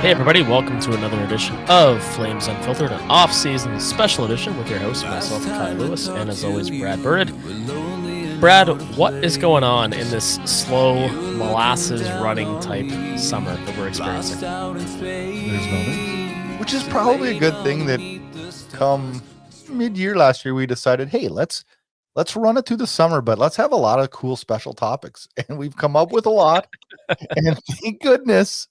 Hey everybody, welcome to another edition of Flames Unfiltered, an off-season special edition with your host, myself, Kyle Lewis, and as always, Brad Burud. Brad, what is going on in this slow, molasses-running type summer that we're experiencing? There's no news. Which is probably a good thing that come mid-year last year, we decided, hey, let's run it through the summer, but let's have a lot of cool special topics. And we've come up with a lot. And thank goodness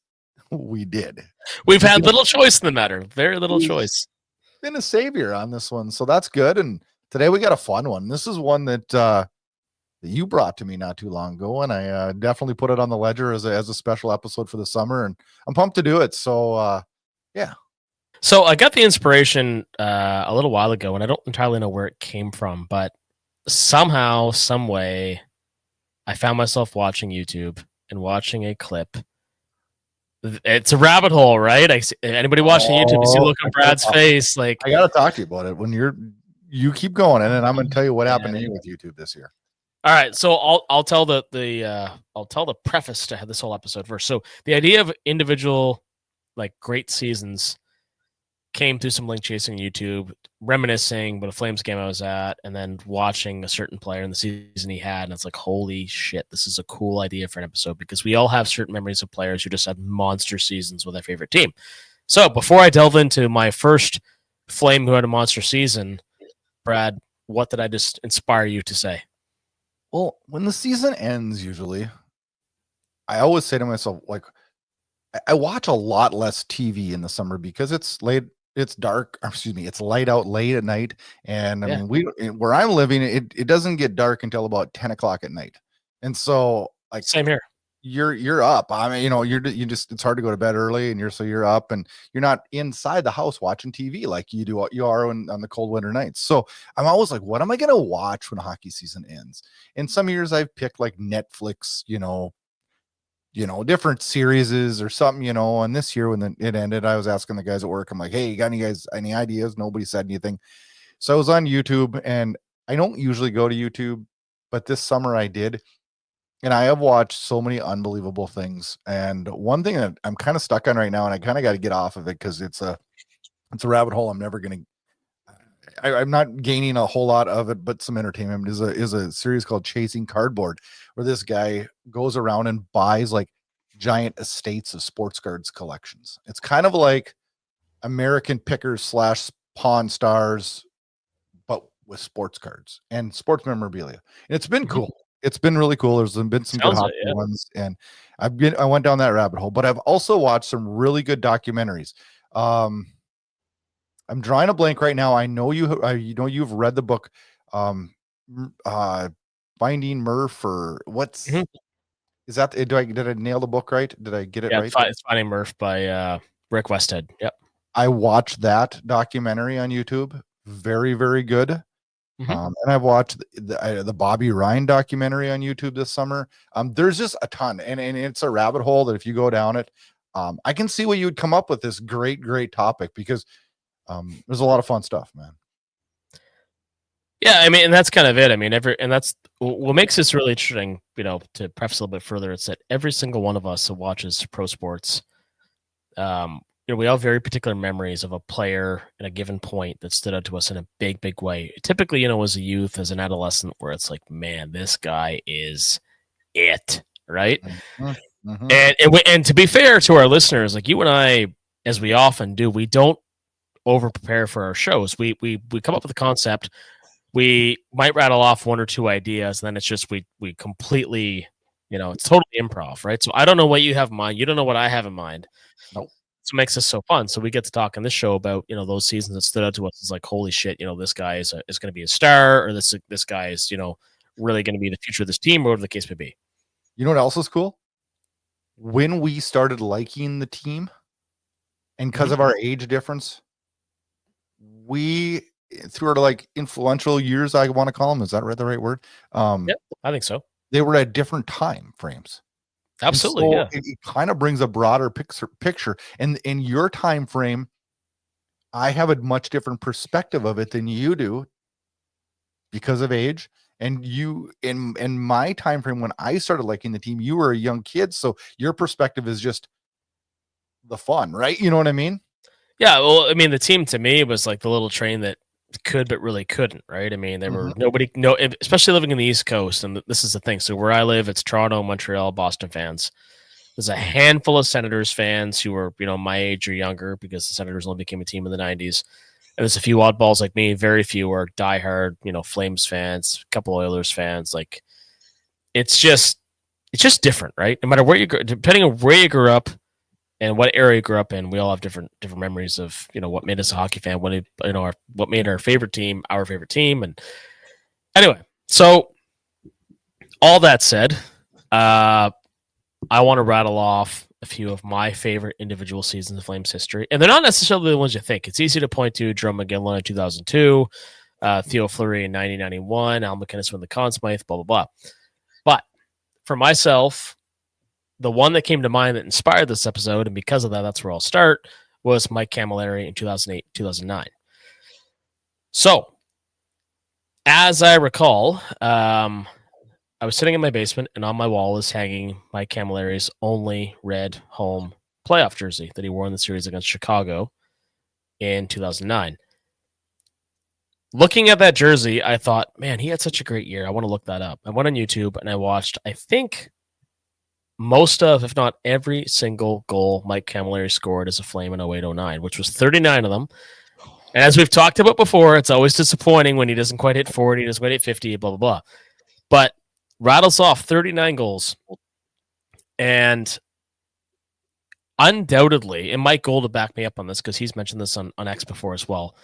we did. We've had little choice in the matter. Very little choice. Been a savior on this one. So that's good. And today we got a fun one. This is one that you brought to me not too long ago. And I definitely put it on the ledger as a special episode for the summer. And I'm pumped to do it. So, yeah. So I got the inspiration a little while ago, and I don't entirely know where it came from, but somehow, some way, I found myself watching YouTube and watching a clip. It's a rabbit hole, right? Anybody watching YouTube, you see the look on Brad's face. Like, I got to talk to you about it when you keep going, and then I'm going to tell you what happened to you with YouTube this year. All right, so I'll tell the preface to this whole episode first. So the idea of individual like great seasons came through some link chasing on YouTube, reminiscing about a Flames game I was at, and then watching a certain player in the season he had, and it's like, holy shit, this is a cool idea for an episode, because we all have certain memories of players who just had monster seasons with their favorite team. So before I delve into my first Flame who had a monster season, Brad, what did I just inspire you to say? Well, when the season ends, usually, I always say to myself, like, I watch a lot less TV in the summer because it's late. It's dark. It's light out late at night, and I mean, where I'm living, it doesn't get dark until about 10 o'clock at night, and so like same here. You're up. I mean, you just it's hard to go to bed early, and you're up, and you're not inside the house watching TV like you are on the cold winter nights. So I'm always like, what am I gonna watch when hockey season ends? In some years, I've picked like Netflix, different series or something, and this year when it ended, I was asking the guys at work, I'm like, hey, you got any ideas? Nobody said anything. So I was on YouTube, and I don't usually go to YouTube, but this summer I did. And I have watched so many unbelievable things. And one thing that I'm kind of stuck on right now, and I kind of got to get off of it because it's a rabbit hole I'm never going to, I'm not gaining a whole lot of it, but some entertainment is a series called Chasing Cardboard, where this guy goes around and buys like giant estates of sports cards collections. It's kind of like American Pickers / Pawn Stars, but with sports cards and sports memorabilia. And it's been cool. It's been really cool. There's been some good hockey ones, and I went down that rabbit hole, but I've also watched some really good documentaries. I'm drawing a blank right now. I know you've read the book, Finding Murph, or what's is that? Did I nail the book right? Did I get it right? It's Finding Murph by Rick Westhead. Yep. I watched that documentary on YouTube. Very, very good. And I've watched the Bobby Ryan documentary on YouTube this summer. There's just a ton, and it's a rabbit hole that if you go down it, I can see what you would come up with this great topic, because there's a lot of fun stuff, man. Yeah, I mean, and that's kind of it. I mean, and that's what makes this really interesting. To preface a little bit further, it's that every single one of us that watches pro sports, we all have very particular memories of a player at a given point that stood out to us in a big, big way. Typically, as a youth, as an adolescent, where it's like, man, this guy is it, right? And to be fair to our listeners, like you and I, as we often do, we don't over prepare for our shows. We come up with a concept. We might rattle off one or two ideas, and then it's just we completely, it's totally improv, right? So I don't know what you have in mind. You don't know what I have in mind. Nope. So it makes this so fun. So we get to talk on this show about those seasons that stood out to us. It's like, holy shit, this guy is going to be a star, or this guy is really going to be the future of this team, or whatever the case may be. You know what else is cool? When we started liking the team, and because of our age difference, we, through our like influential years, I want to call them, is that the right word? Yep, I think so. They were at different time frames. Absolutely, so it kind of brings a broader picture. And in your time frame, I have a much different perspective of it than you do because of age. And you, in my time frame, when I started liking the team, you were a young kid, so your perspective is just the fun, right? You know what I mean? Yeah, well, I mean, the team to me was like the little train that could but really couldn't, right? I mean, there were especially living in the East Coast, and this is the thing. So where I live, it's Toronto, Montreal, Boston fans. There's a handful of Senators fans who are, my age or younger, because the Senators only became a team in the 90s. And there's a few oddballs like me, very few are diehard, Flames fans, a couple Oilers fans. Like, it's just different, right? No matter where you go, depending on where you grew up and what area you grew up in, we all have different memories of, what made us a hockey fan, what made our favorite team. And anyway, so all that said, I want to rattle off a few of my favorite individual seasons of Flames history. And they're not necessarily the ones you think. It's easy to point to Jerome McGinley in 2002, Theo Fleury in 1991, Al MacInnis win the Conn Smythe, blah, blah, blah. But for myself, the one that came to mind that inspired this episode, and because of that, that's where I'll start, was Mike Camilleri in 2008, 2009. So, as I recall, I was sitting in my basement, and on my wall is hanging Mike Camilleri's only red home playoff jersey that he wore in the series against Chicago in 2009. Looking at that jersey, I thought, man, he had such a great year. I want to look that up. I went on YouTube, and I watched, I think, most of, if not every single goal Mike Camilleri scored as a Flame in 08-09, which was 39 of them. And as we've talked about before, it's always disappointing when he doesn't quite hit 40, he doesn't quite hit 50, blah, blah, blah. But rattles off 39 goals. And undoubtedly, and Mike Gold to back me up on this because he's mentioned this on X before as well,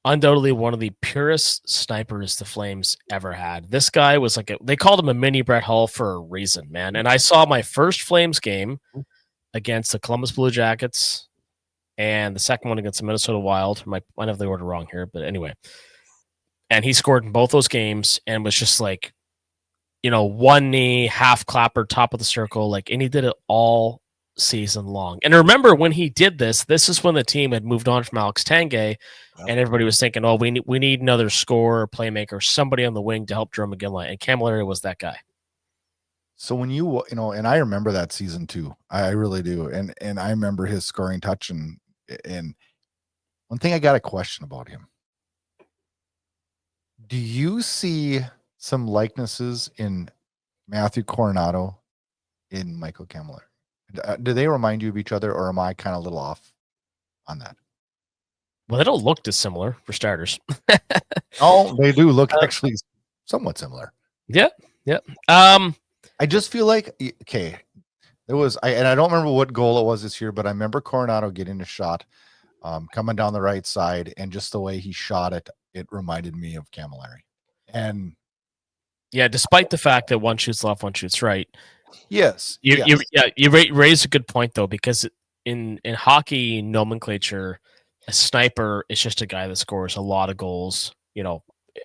undoubtedly one of the purest snipers the Flames ever had. This guy was like, they called him a mini Brett Hull for a reason, man. And I saw my first Flames game against the Columbus Blue Jackets and the second one against the Minnesota Wild. I might have the order wrong here, but anyway. And he scored in both those games and was just like, one knee, half clapper, top of the circle, like, and he did it all season long. And remember when he did this is when the team had moved on from Alex Tanguay, and everybody was thinking, oh, we need another scorer, playmaker, somebody on the wing to help Jerome McGinley, and Camilleri was that guy. So when and I remember that season too, I really do, and I remember his scoring touch, and one thing I got a question about him. Do you see some likenesses in Matthew Coronado in Michael Camilleri? Do they remind you of each other, or am I kind of a little off on that? Well, they don't look dissimilar, for starters. Oh, they do look actually somewhat similar. Yeah. I just feel like, okay, there was, and I don't remember what goal it was this year, but I remember Coronado getting a shot coming down the right side, and just the way he shot it, it reminded me of Camilleri. And yeah, despite the fact that one shoots left, one shoots right. Yes. You raise a good point, though, because in hockey nomenclature, a sniper is just a guy that scores a lot of goals,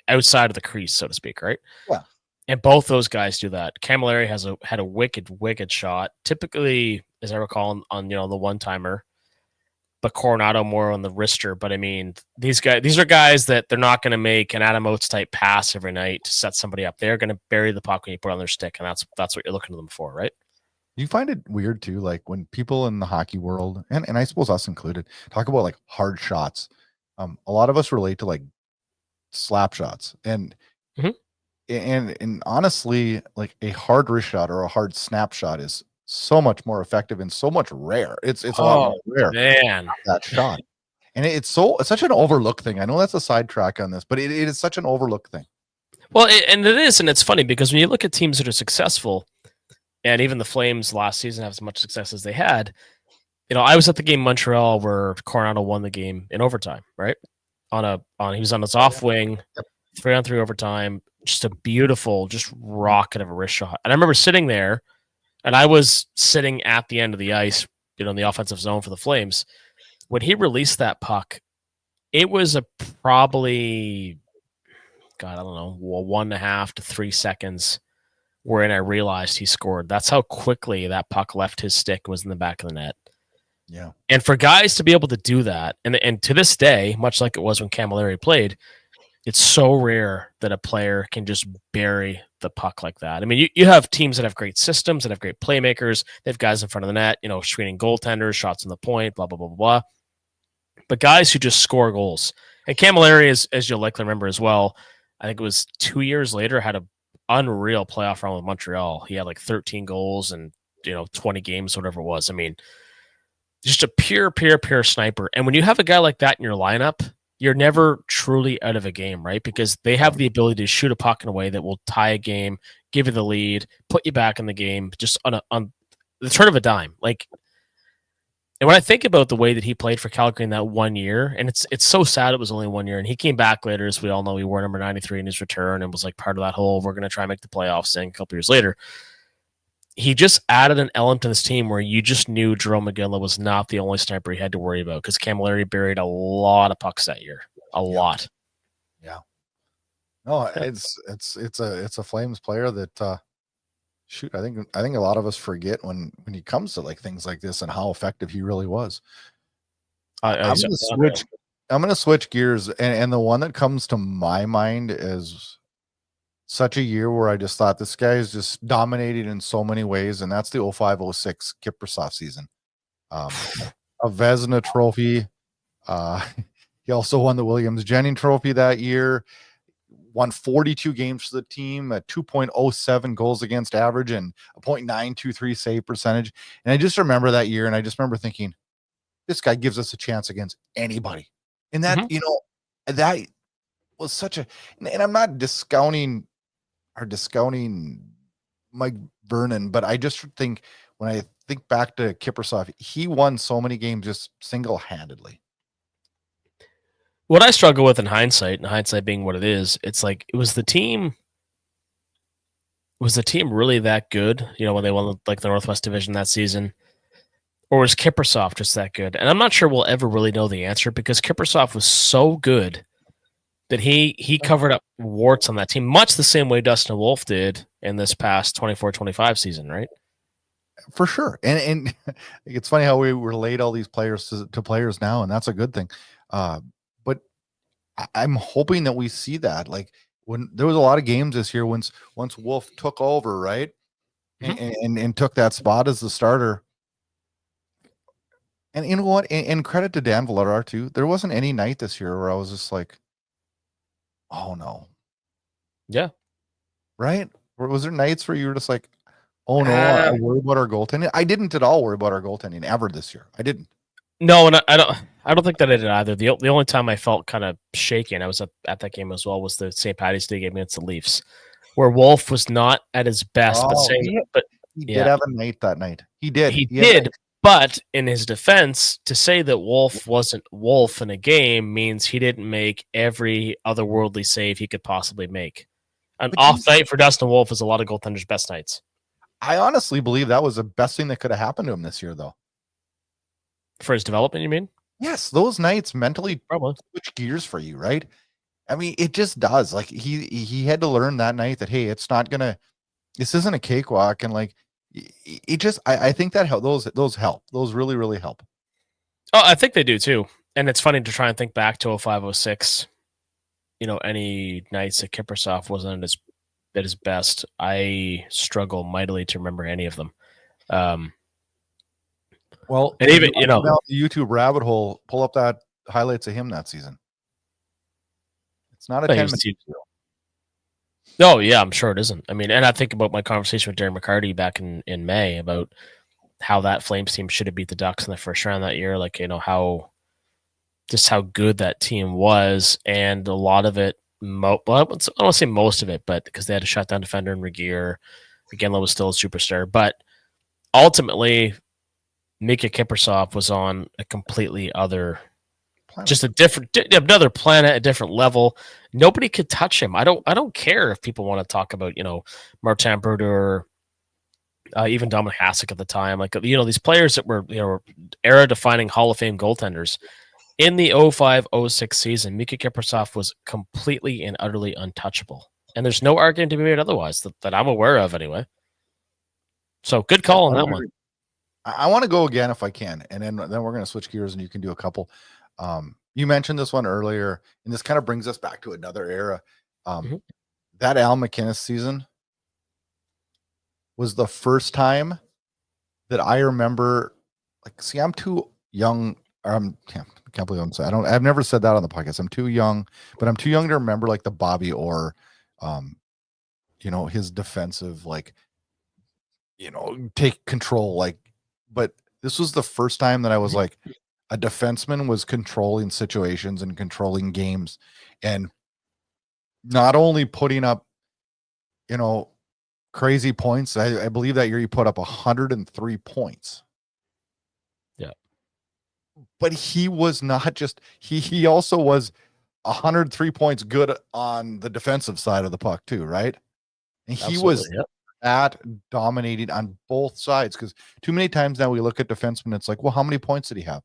outside of the crease, so to speak, right? Yeah. And both those guys do that. Camilleri had a wicked shot, typically, as I recall, on the one-timer, but Coronado more on the wrister. But I mean, these are guys that they're not going to make an Adam Oates type pass every night to set somebody up. They're going to bury the puck when you put it on their stick, and that's what you're looking to them for, right? You find it weird too, like when people in the hockey world, and I suppose us included, talk about like hard shots. A lot of us relate to like slap shots, and and honestly, like a hard wrist shot or a hard snapshot is so much more effective and so much rare. It's a lot more rare, man, that shot. And it's such an overlooked thing. I know that's a sidetrack on this, but it is such an overlooked thing. Well, and it is, and it's funny because when you look at teams that are successful, and even the Flames last season have as much success as they had, I was at the game in Montreal where Coronado won the game in overtime, right? He was on his off wing, 3-on-3 overtime, just a beautiful, just rocket of a wrist shot. And I remember sitting there, and I was sitting at the end of the ice, in the offensive zone for the Flames. When he released that puck, it was probably, God, I don't know, 1.5 to 3 seconds wherein I realized he scored. That's how quickly that puck left his stick and was in the back of the net. Yeah. And for guys to be able to do that, and to this day, much like it was when Camilleri played, It's so rare that a player can just bury the puck like that. I mean, you have teams that have great systems, that have great playmakers. They have guys in front of the net, screening goaltenders, shots on the point, blah, blah, blah, blah, blah. But guys who just score goals. And Camilleri, as you'll likely remember as well, I think it was 2 years later, had an unreal playoff run with Montreal. He had like 13 goals and 20 games, whatever it was. I mean, just a pure sniper. And when you have a guy like that in your lineup, you're never truly out of a game, right? Because they have the ability to shoot a puck in a way that will tie a game, give you the lead, put you back in the game, just on the turn of a dime. And when I think about the way that he played for Calgary in that 1 year, and it's so sad it was only 1 year, and he came back later, as we all know, he wore number 93 in his return and was like part of that whole we're going to try and make the playoffs thing a couple years later. He just added an element to this team where you just knew Jerome McGinley was not the only sniper he had to worry about, because Camilleri buried a lot of pucks that year. A lot. Yeah. No, it's a Flames player that shoot, I think a lot of us forget when he comes to like things like this and how effective he really was. I'm gonna switch gears, and the one that comes to my mind is such a year where I just thought this guy is just dominated in so many ways, and that's the 05-06 Kiprusoff season. A Vezina trophy. He also won the Williams Jennings trophy that year, won 42 games for the team, a 2.07 goals against average and a .923 save percentage. And I just remember that year, and I just remember thinking, this guy gives us a chance against anybody. And that, that was such a, and I'm not discounting Mike Vernon, but I just think when I think back to Kiprusoff, he won so many games just single-handedly. What I struggle with in hindsight being what it is, it's like, was the team really that good, when they won like the Northwest Division that season? Or was Kiprusoff just that good? And I'm not sure we'll ever really know the answer, because Kiprusoff was so good that he covered up warts on that team, much the same way Dustin Wolf did in this past 24-25 season, right? For sure. And it's funny how we relate all these players to players now, and that's a good thing. But I'm hoping that we see that. Like, when there was a lot of games this year, once Wolf took over, right? And took that spot as the starter. And you know what? And credit to Dan Vladar too. There wasn't any night this year where I was just like, oh no. Yeah. Right? Or was there nights where you were just like, oh no, I worry about our goaltending? I didn't at all worry about our goaltending ever this year. I didn't. No, and I don't think that I did either. The only time I felt kind of shaken, I was at that game as well, was the St. Patty's Day game against the Leafs, where Wolf was not at his best. He did have a night that night. He did. He did. But in his defense, to say that Wolf wasn't Wolf in a game means he didn't make every otherworldly save he could possibly make. An off night for Dustin Wolf is a lot of goaltenders' best nights. I honestly believe that was the best thing that could have happened to him this year, though. For his development, you mean? Yes, those nights mentally probably switch gears for you, right? I mean, it just does. Like, he had to learn that night that, hey, this isn't a cakewalk, and like, it just, I think that those help. Those really, really help. Oh, I think they do too. And it's funny to try and think back to 05-06. Any nights that Kiprusoff wasn't at his best. I struggle mightily to remember any of them. Well, and even down the YouTube rabbit hole, pull up that highlights of him that season. It's not a 10-minute video. No, yeah, I'm sure it isn't. I mean, and I think about my conversation with Darren McCarty back in May about how that Flames team should have beat the Ducks in the first round that year. Like, how good that team was, and a lot of it. I don't want to say most of it, but because they had a shutdown defender in Regier, McGinley was still a superstar. But ultimately, Mika Kiprusoff was on a completely other. Just another planet, a different level. Nobody could touch him. I don't care if people want to talk about, Martin Burud or even Dominic Hasek at the time. Like, these players that were, era-defining Hall of Fame goaltenders. In the 05-06 season, Mika Kiprusoff was completely and utterly untouchable. And there's no argument to be made otherwise that I'm aware of anyway. So good call on that one. I want to go again if I can, and then we're going to switch gears and you can do a couple. You mentioned this one earlier, and this kind of brings us back to another era. Mhm. That Al MacInnis season was the first time that I remember. Like, see, I'm too young. I can't believe I'm saying. I've never said that on the podcast. I'm too young, but I'm too young to remember like the Bobby Orr, his defensive, like, take control. Like, but this was the first time that I was like, a defenseman was controlling situations and controlling games, and not only putting up, crazy points. I believe that year he put up 103 points. Yeah. But he was not just he also was 103 points good on the defensive side of the puck too, right? And he was at dominating on both sides, because too many times now we look at defensemen, it's like, well, how many points did he have?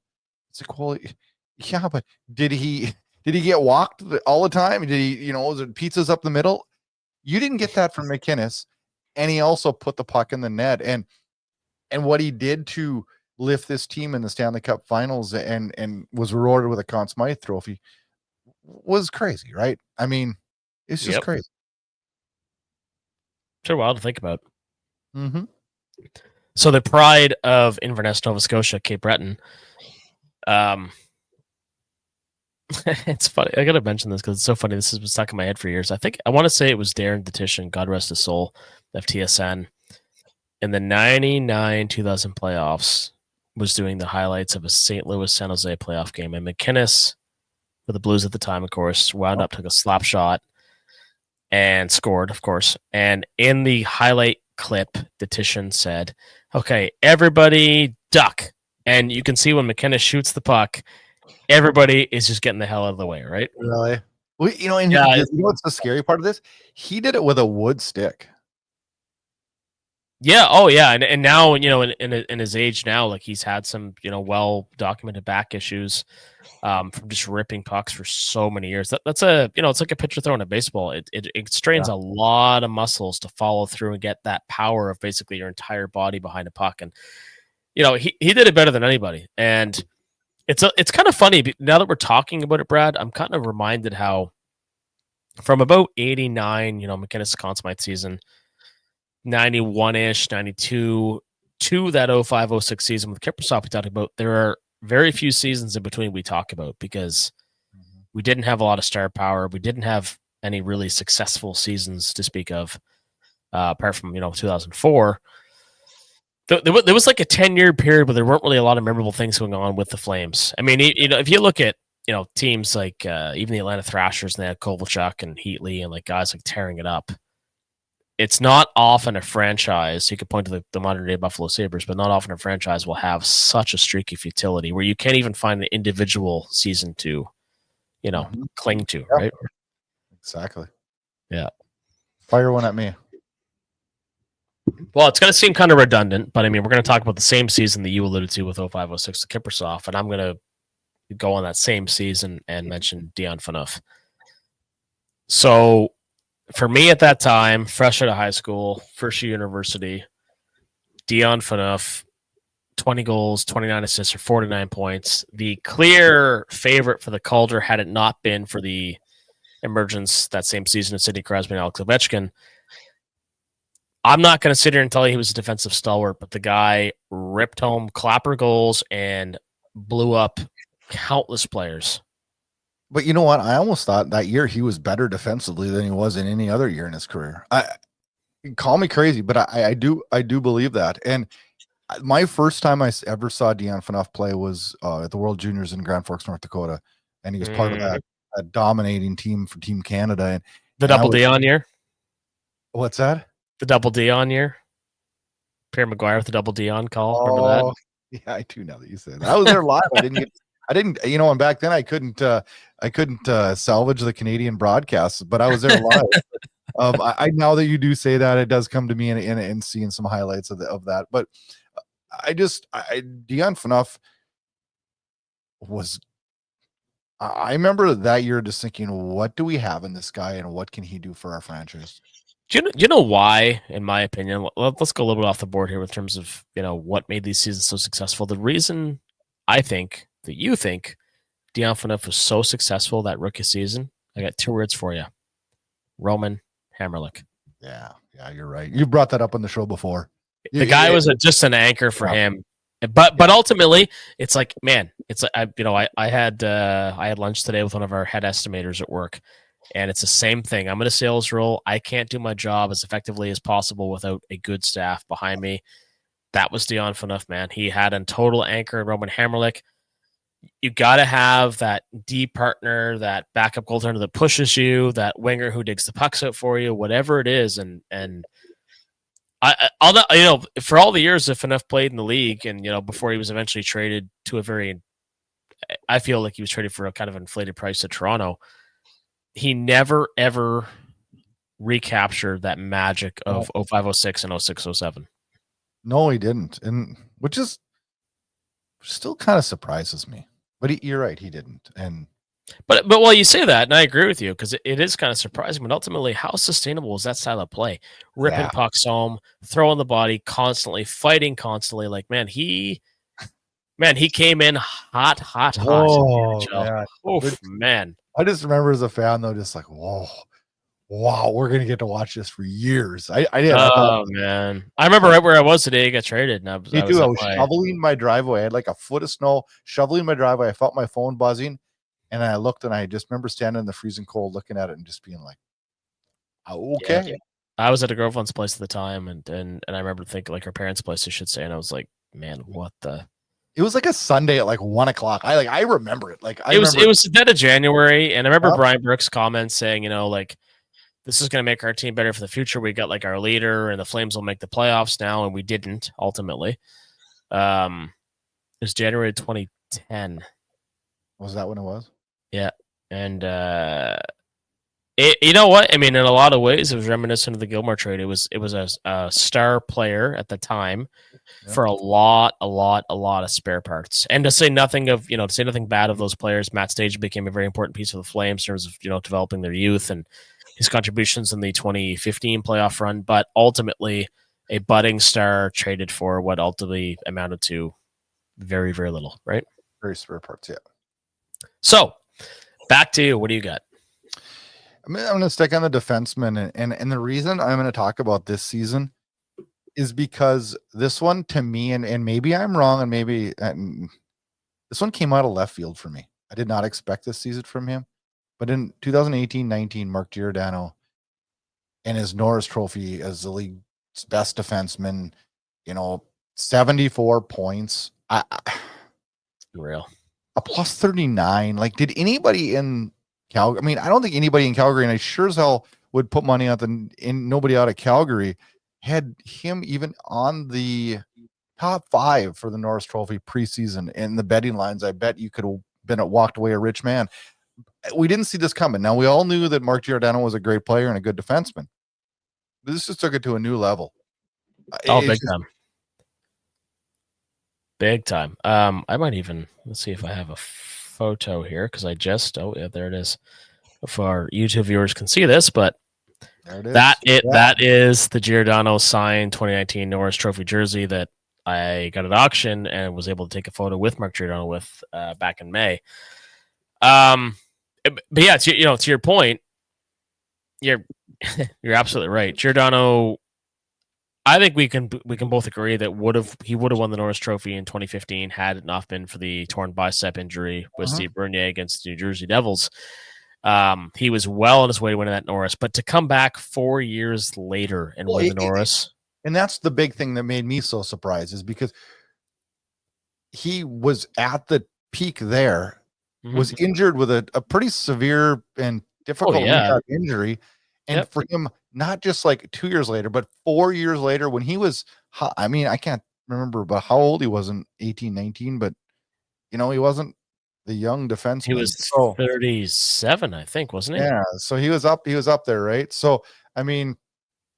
It's like, well, yeah, but did he get walked all the time? Did he, was it pizzas up the middle? You didn't get that from MacInnis, and he also put the puck in the net, and what he did to lift this team in the Stanley Cup Finals and was rewarded with a Conn Smythe Trophy was crazy, right? I mean, it's just crazy. Sure, wild to think about. Mm-hmm. So the pride of Inverness, Nova Scotia, Cape Breton. It's funny. I gotta mention this because it's so funny. This has been stuck in my head for years. I want to say it was Darren Detition, God rest his soul, of TSN, in the 99-2000 playoffs, was doing the highlights of a St. Louis San Jose playoff game, and MacInnis, for the Blues at the time, of course, wound up, took a slap shot and scored, of course. And in the highlight clip, Detition said, "Okay, everybody duck." And you can see when MacInnis shoots the puck, everybody is just getting the hell out of the way, right? Really? Well, and what's the scary part of this? He did it with a wood stick. Yeah. Oh, yeah. And now, in his age now, like, he's had some, well documented back issues from just ripping pucks for so many years. That's it's like a pitcher throwing a baseball. It strains a lot of muscles to follow through and get that power of basically your entire body behind a puck. And, he did it better than anybody. And it's kind of funny now that we're talking about it, Brad. I'm kind of reminded how from about 89, MacInnis Conn Smythe season, 91-ish, 92, to that 05-06 season with Kiprusoff we talked about, there are very few seasons in between we talk about because we didn't have a lot of star power. We didn't have any really successful seasons to speak of, apart from, 2004. There was like a 10-year period where there weren't really a lot of memorable things going on with the Flames. I mean, if you look at, teams like even the Atlanta Thrashers, and they had Kovalchuk and Heatley and like guys like tearing it up. It's not often a franchise, you could point to the modern day Buffalo Sabres, but not often a franchise will have such a streaky futility where you can't even find an individual season to, cling to, right? Exactly. Yeah. Fire one at me. Well, it's going to seem kind of redundant, but I mean, we're going to talk about the same season that you alluded to with 05-06 to Kiprusoff, and I'm going to go on that same season and mention Dion Phaneuf. So, for me at that time, fresh out of high school, first year university, Dion Phaneuf, 20 goals, 29 assists, or 49 points. The clear favorite for the Calder had it not been for the emergence that same season of Sidney Crosby and Alex Ovechkin. I'm not going to sit here and tell you he was a defensive stalwart, but the guy ripped home clapper goals and blew up countless players. But you know what? I almost thought that year he was better defensively than he was in any other year in his career. Call me crazy, but I do believe that. And my first time I ever saw Dion Phaneuf play was at the World Juniors in Grand Forks, North Dakota, and he was part of that dominating team for Team Canada. And the double Dion year. What's that? The double Dion year. Pierre McGuire with the double Dion call. Remember that? Yeah, I do now that you said that. I was there live. I didn't, and back then I couldn't salvage the Canadian broadcasts, but I was there live. I now that you do say that, it does come to me and seeing some highlights of that. But Dion Phaneuf was. I remember that year just thinking, what do we have in this guy, and what can he do for our franchise? Do you know why, in my opinion? Let's go a little bit off the board here in terms of what made these seasons so successful. The reason I think that you think Dion Phaneuf was so successful that rookie season, I got 2 words for you. Roman Hamrlik. Yeah, you're right. You brought that up on the show before. The guy was just an anchor for him. But ultimately, it's like, man, it's like, I had lunch today with one of our head estimators at work, and it's the same thing. I'm in a sales role. I can't do my job as effectively as possible without a good staff behind me. That was Dion Phaneuf, man. He had a total anchor in Roman Hamrlik. You got to have that D partner, that backup goaltender that pushes you, that winger who digs the pucks out for you, whatever it is, and I'll for all the years that Phaneuf played in the league, and before he was eventually traded to I feel like he was traded for a kind of inflated price to Toronto. He never ever recaptured that magic of 0506 and 0607. No, he didn't, and which is still kind of surprises me. But you're right, he didn't. And But while you say that, and I agree with you, because it is kind of surprising, but ultimately, how sustainable is that style of play? Ripping pucks home, throwing the body constantly, fighting constantly. Like, he came in hot. Oh, man. Oof, man. I just remember as a fan, though, just like, whoa, wow, we're going to get to watch this for years. I did. Man. I remember right where I was today, I got traded. And I was shoveling my driveway. I had like a foot of snow, shoveling my driveway. I felt my phone buzzing. And I looked, and I just remember standing in the freezing cold looking at it and just being like, okay. Yeah. I was at a girlfriend's place at the time, and I remember thinking, like, her parents' place, I should say, and I was like, man, what the... It was like a Sunday at like 1:00. I remember it. It was the dead of January, and I remember Brian Burke's comments saying, like, this is going to make our team better for the future. We got like our leader, and the Flames will make the playoffs now, and we didn't ultimately. It was January 2010. Was that when it was? Yeah, and you know what? I mean, in a lot of ways, it was reminiscent of the Gilmore trade. It was a star player at the time for a lot of spare parts. And to say nothing bad of those players, Matt Stage became a very important piece of the Flames in terms of developing their youth and his contributions in the 2015 playoff run. But ultimately, a budding star traded for what ultimately amounted to very, very little, right? Very spare parts, yeah. So, back to you. What do you got? I'm going to stick on the defenseman, and the reason I'm going to talk about this season is because this one, to me, and maybe I'm wrong, and maybe this one came out of left field for me. I did not expect this season from him, but in 2018-19, Marc Giordano and his Norris Trophy as the league's best defenseman, 74 points. Real. A plus 39. Like, did anybody in Calgary? I mean, I don't think anybody in Calgary, and I sure as hell would put money on nobody out of Calgary had him even on the top 5 for the Norris Trophy preseason in the betting lines. I bet you could have walked away a rich man. We didn't see this coming. Now, we all knew that Marc Giordano was a great player and a good defenseman. This just took it to a new level. Time. Big time. I might even, let's see if I have a photo here, because there it is. If our YouTube viewers can see this, but there it is. That is the Giordano signed 2019 Norris Trophy jersey that I got at auction and was able to take a photo with Marc Giordano with back in May. But yeah, to your point, you're absolutely right. Giordano, I think we can both agree that he would have won the Norris Trophy in 2015 had it not been for the torn bicep injury with Steve Bernier against the New Jersey Devils. He was well on his way to winning that Norris, but to come back 4 years later and win the Norris. And that's the big thing that made me so surprised, is because he was at the peak there, was injured with a pretty severe and difficult injury. And for him, not just like 2 years later, but 4 years later, when he was, I mean, I can't remember about how old he was in 18, 19, but he wasn't the young defenseman. He was 37, I think, wasn't he? Yeah. So he was up there, right? So, I mean,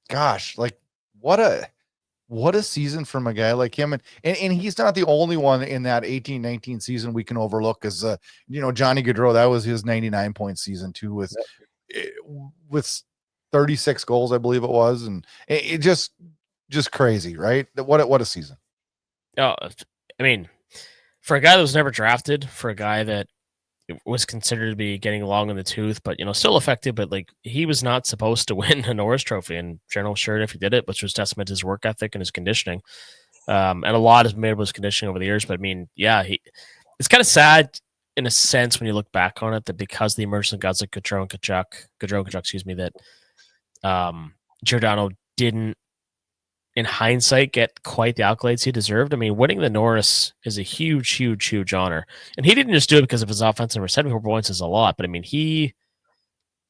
gosh, like what a season from a guy like him. And he's not the only one in that 18-19 season we can overlook, as Johnny Gaudreau, that was his 99-point season too, with 36 goals, I believe it was. And it just crazy, right? What a season. Oh, I mean, for a guy that was never drafted, for a guy that, was considered to be getting long in the tooth, but still effective. But like he was not supposed to win a Norris Trophy, and General sure if he did it, which was testament to his work ethic and his conditioning. And a lot has been made of his conditioning over the years. But I mean, yeah, it's kind of sad in a sense when you look back on it that because the emergence of guys like Gaudreau and Kachuk, excuse me, that Giordano didn't, in hindsight, get quite the accolades he deserved. I mean, winning the Norris is a huge, huge, huge honor. And he didn't just do it because of his offensive or 74 points is a lot, but I mean, he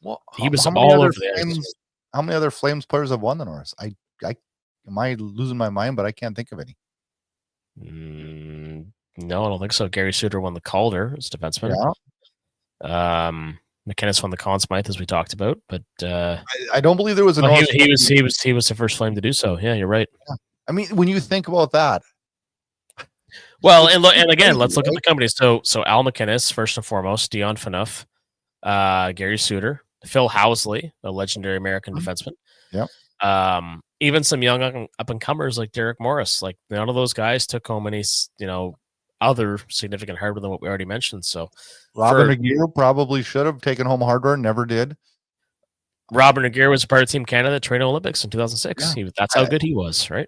was all over the ice. How many other Flames players have won the Norris? I am I losing my mind, but I can't think of any. No, I don't think so. Gary Suter won the Calder as defenseman. Yeah. MacInnis won the Conn Smythe, as we talked about, but I don't believe there was a. He was the first Flame to do so. Yeah, you're right. Yeah. I mean, when you think about that, well, and again, let's look at the companies. So Al MacInnis, first and foremost, Dion Phaneuf, Gary Suter, Phil Housley, a legendary American defenseman. Yeah. Even some young up and comers like Derek Morris. Like none of those guys took home any, other significant hardware than what we already mentioned. So Robin Aguirre probably should have taken home hardware, never did. Robin Aguirre was a part of Team Canada at Toronto Olympics in 2006. Yeah. That's how good he was, right?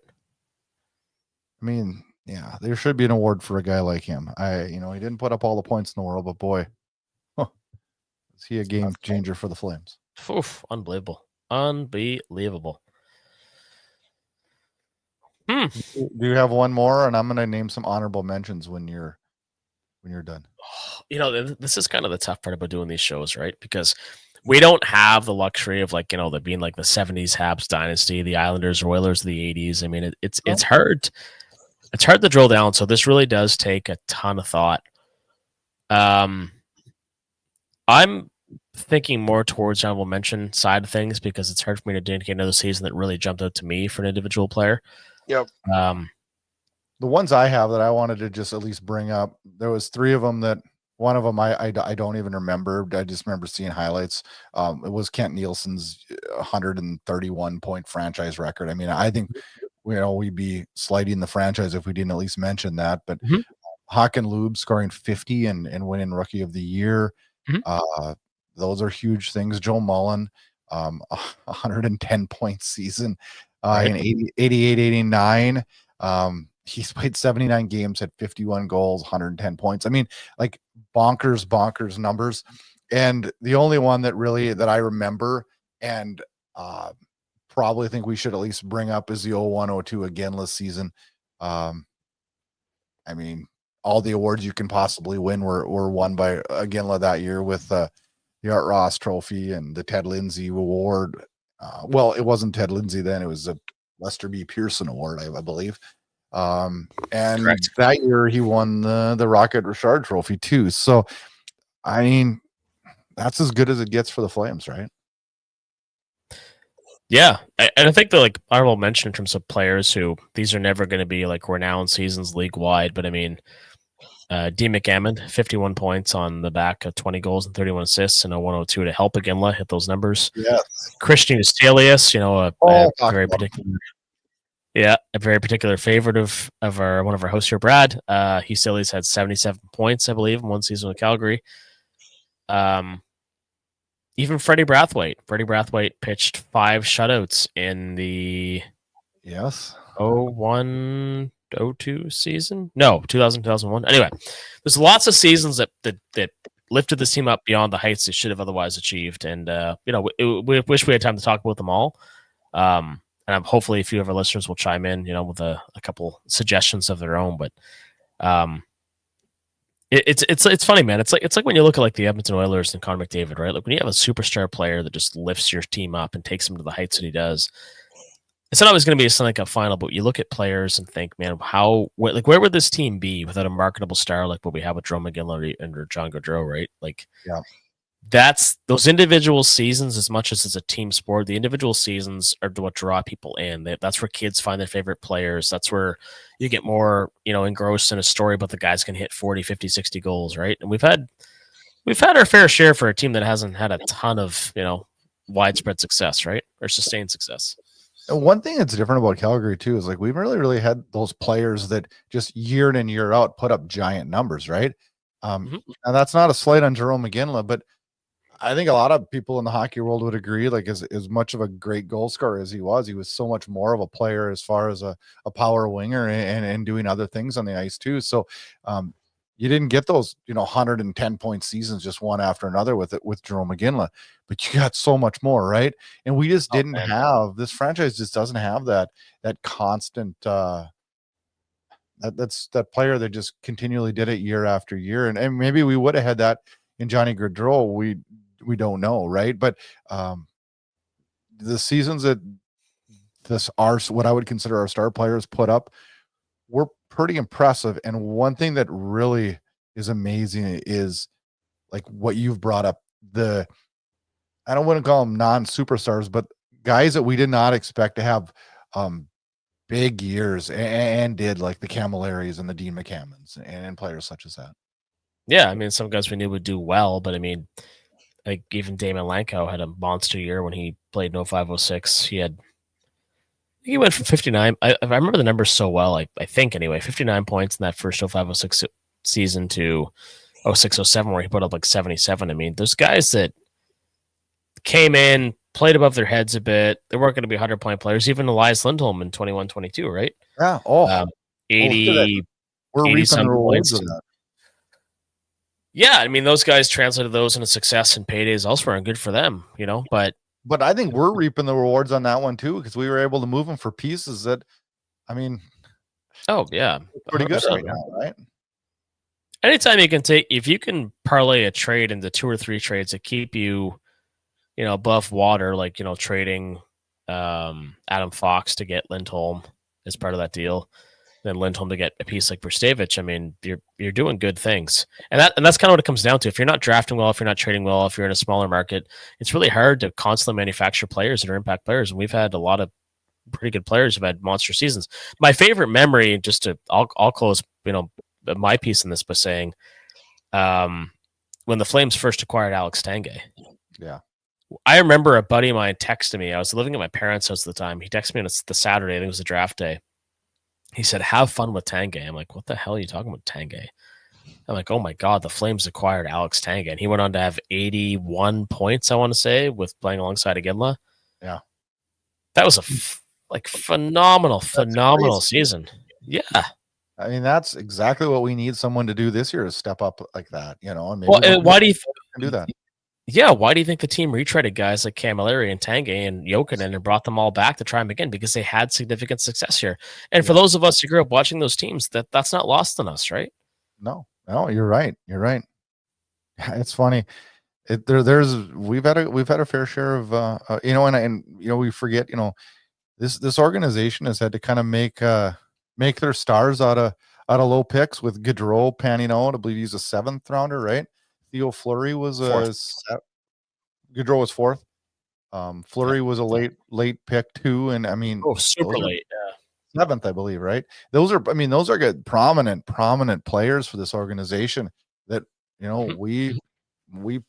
I mean, yeah, there should be an award for a guy like him. He didn't put up all the points in the world, but boy, is he a game changer for the Flames. Oof, unbelievable. Do you have one more? And I'm going to name some honorable mentions when you're done. This is kind of the tough part about doing these shows, right? Because we don't have the luxury of there being like the 70s Habs dynasty, the Islanders, Oilers of the 80s. I mean, it's hard. It's hard to drill down. So this really does take a ton of thought. I'm thinking more towards honorable mention side of things because it's hard for me to dedicate another season that really jumped out to me for an individual player. Yep. The ones I have that I wanted to just at least bring up, there was 3 of them that one of them I don't even remember. I just remember seeing highlights. It was Kent Nielsen's 131 point franchise record. I mean, I think we'd be slighting the franchise if we didn't at least mention that. But Hakan Lube scoring 50 and winning Rookie of the Year. Those are huge things. Joe Mullen, 110 point season in 88-89. He's played 79 games, had 51 goals, 110 points. I mean, like bonkers numbers. And the only one that I remember and probably think we should at least bring up is the 01-02 Iginla season. I mean, all the awards you can possibly win were won by Iginla that year with the Art Ross Trophy and the Ted Lindsay Award. Well, it wasn't Ted Lindsay then; it was a Lester B. Pearson Award, I believe. And correct. That year he won the Rocket Richard Trophy too. So, I mean, that's as good as it gets for the Flames, right? Yeah, and I think the honorable mention in terms of players who these are never going to be like renowned seasons league wide, but I mean. D. McAmmond, 51 points on the back of 20 goals and 31 assists in a 102 to help Iginla hit those numbers. Yes. Christian Eustelius, a very particular favorite of one of our hosts here, Brad. Eustelius had 77 points, I believe, in one season with Calgary. Even Freddie Brathwaite. Freddie Brathwaite pitched 5 shutouts in the 01-02 season? No, 2001. Anyway, there's lots of seasons that lifted this team up beyond the heights they should have otherwise achieved. And, we wish we had time to talk about them all. And hopefully a few of our listeners will chime in, with a couple suggestions of their own. But it's funny, man. It's like when you look at the Edmonton Oilers and Connor McDavid, right? Like when you have a superstar player that just lifts your team up and takes them to the heights that he does. It's not always going to be a Stanley Cup final, but you look at players and think, man, where would this team be without a marketable star like what we have with Joe McGinley and John Gaudreau, right? That's those individual seasons, as much as it's a team sport, the individual seasons are what draw people in. That's where kids find their favorite players. That's where you get more, engrossed in a story about the guys can hit 40, 50, 60 goals, right? And we've had our fair share for a team that hasn't had a ton of, widespread success, right? Or sustained success. And one thing that's different about Calgary too is we've really had those players that just year in and year out put up giant numbers, right? Mhm. And that's not a slight on Jerome McGinley, but I think a lot of people in the hockey world would agree, like as much of a great goal scorer as he was so much more of a player as far as a power winger and doing other things on the ice too. So you didn't get those, 110 point seasons just one after another with Jerome McGinley, but you got so much more, right? And we just Oh, didn't man. have this franchise just doesn't have that constant that's that player that just continually did it year after year. And maybe we would have had that in Johnny Gaudreau. We don't know, right? But the seasons that what I would consider our star players put up were pretty impressive. And one thing that really is amazing is like what you've brought up. I don't want to call them non-superstars, but guys that we did not expect to have big years and did, like the Camillaries and the Dean McCammons and players such as that. Yeah, I mean, some guys we knew would do well, but I mean, like even Damon Lankow had a monster year when he played in 05-06. He went from 59. I remember the numbers so well. I think anyway, 59 points in that first 05-06 season to 06-07, where he put up like 77. I mean, there's guys that came in, played above their heads a bit. They weren't going to be 100-point players. Even Elias Lindholm in 21-22, right? Yeah. 80, we're 80 reaping some the rewards points. of that. Yeah, I mean, those guys translated those into success and paydays elsewhere, and good for them, But I think we're reaping the rewards on that one too, because we were able to move them for pieces that, I mean, oh yeah, pretty good 100%. right now, right? Anytime you can if you can parlay a trade into 2 or 3 trades that keep you, above water, like trading Adam Fox to get Lindholm as part of that deal, then Lindholm to get a piece like Brustevich. I mean, you're doing good things, and that's kind of what it comes down to. If you're not drafting well, if you're not trading well, if you're in a smaller market, it's really hard to constantly manufacture players that are impact players. And we've had a lot of pretty good players who've had monster seasons. My favorite memory, I'll close, my piece in this by saying, when the Flames first acquired Alex Tanguay. Yeah. I remember a buddy of mine texted me. I was living at my parents' house at the time. He texted me on the Saturday. I think it was the draft day. He said, "Have fun with Tanguay." I'm like, "What the hell are you talking about, Tanguay?" I'm like, "Oh my God, the Flames acquired Alex Tanguay." And he went on to have 81 points, I want to say, with playing alongside Iginla. Yeah. That was a phenomenal season. Yeah. I mean, that's exactly what we need someone to do this year, is step up like that, and maybe why do you do that? Yeah, why do you think the team retreaded guys like Camilleri and Tanguay and Jokinen and brought them all back to try them again? Because they had significant success here. And for those of us who grew up watching those teams, that's not lost on us, right? No, you're right. You're right. It's funny. We've had a fair share of and we forget, this organization has had to kind of make their stars out of low picks, with Gaudreau panning out. I believe he's a 7th rounder, right? Theo Fleury was Gaudreau was 4th. Fleury was a late pick too, and I mean, super late. 7th, I believe, right? Those are good, prominent players for this organization that we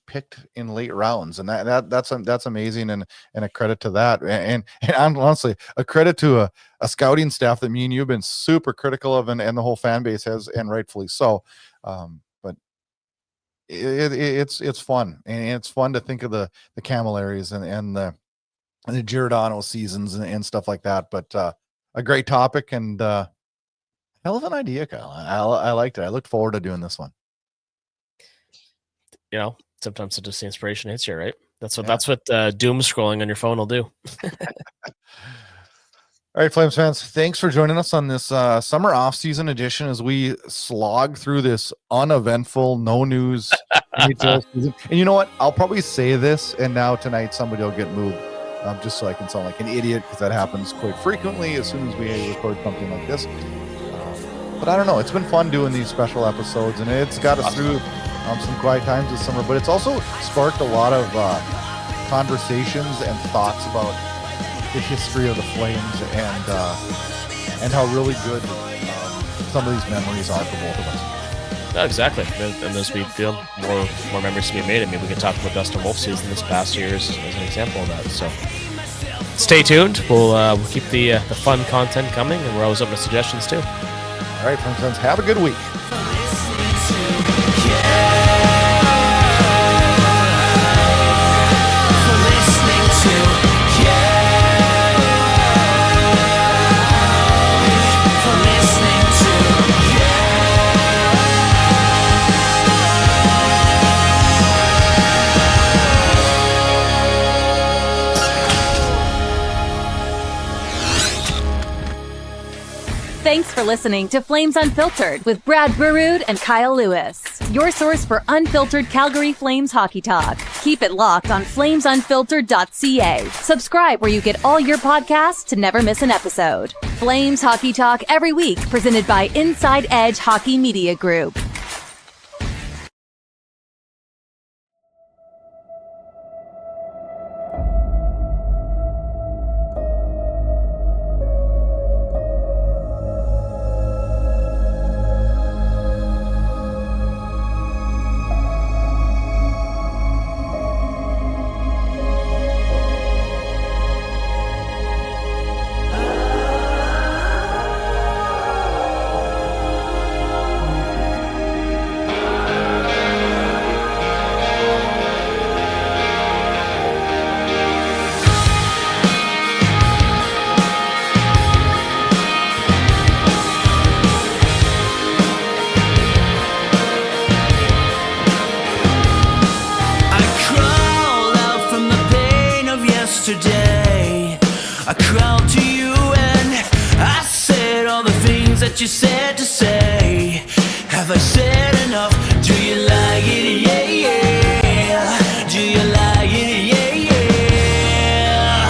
picked in late rounds, and that's amazing, and a credit to that, and honestly, a credit to a scouting staff that me and you've been super critical of, and the whole fan base has, and rightfully so. But it's fun, and it's fun to think of the Camillaries and the Giordano seasons and stuff like that. But a great topic, and hell of an idea, Kyle. I liked it. I looked forward to doing this one. Sometimes it just the inspiration hits you, right? That's what doom scrolling on your phone will do. All right, Flames fans, thanks for joining us on this summer off-season edition as we slog through this uneventful, no news NHL season. And you know what? I'll probably say this, and now tonight somebody will get moved, just so I can sound like an idiot, because that happens quite frequently as soon as we record something like this. But I don't know. It's been fun doing these special episodes, and it's got us through some quiet times this summer. But it's also sparked a lot of conversations and thoughts about the history of the Flames, and how really good some of these memories are for both of us. No, exactly. And as we feel more memories to be made, I mean, we could talk about Dustin Wolf's season this past year as an example of that. So stay tuned. We'll keep the fun content coming, and we're always open to suggestions too. All right, friends, have a good week. Thanks for listening to Flames Unfiltered with Brad Burud and Kyle Lewis, your source for unfiltered Calgary Flames hockey talk. Keep it locked on flamesunfiltered.ca. Subscribe where you get all your podcasts to never miss an episode. Flames Hockey Talk every week, presented by Inside Edge Hockey Media Group. I crawled to you and I said all the things that you said to say. Have I said enough? Do you like it? Yeah, yeah. Do you like it? Yeah, yeah.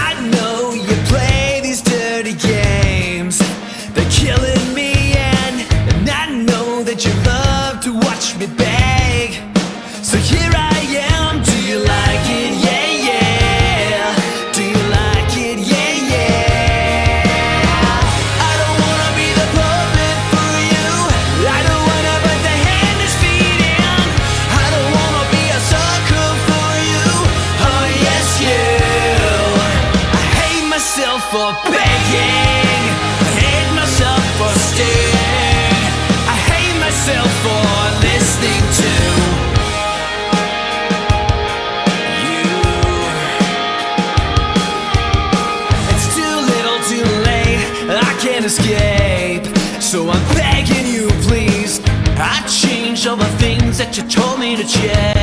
I know you play these dirty games. They're killing me and I know that you love to watch me beg. So here I am. Do you like it? Yeah. For begging, I hate myself for staying, I hate myself for listening to you. It's too little too late, I can't escape, so I'm begging you please. I changed all the things that you told me to change.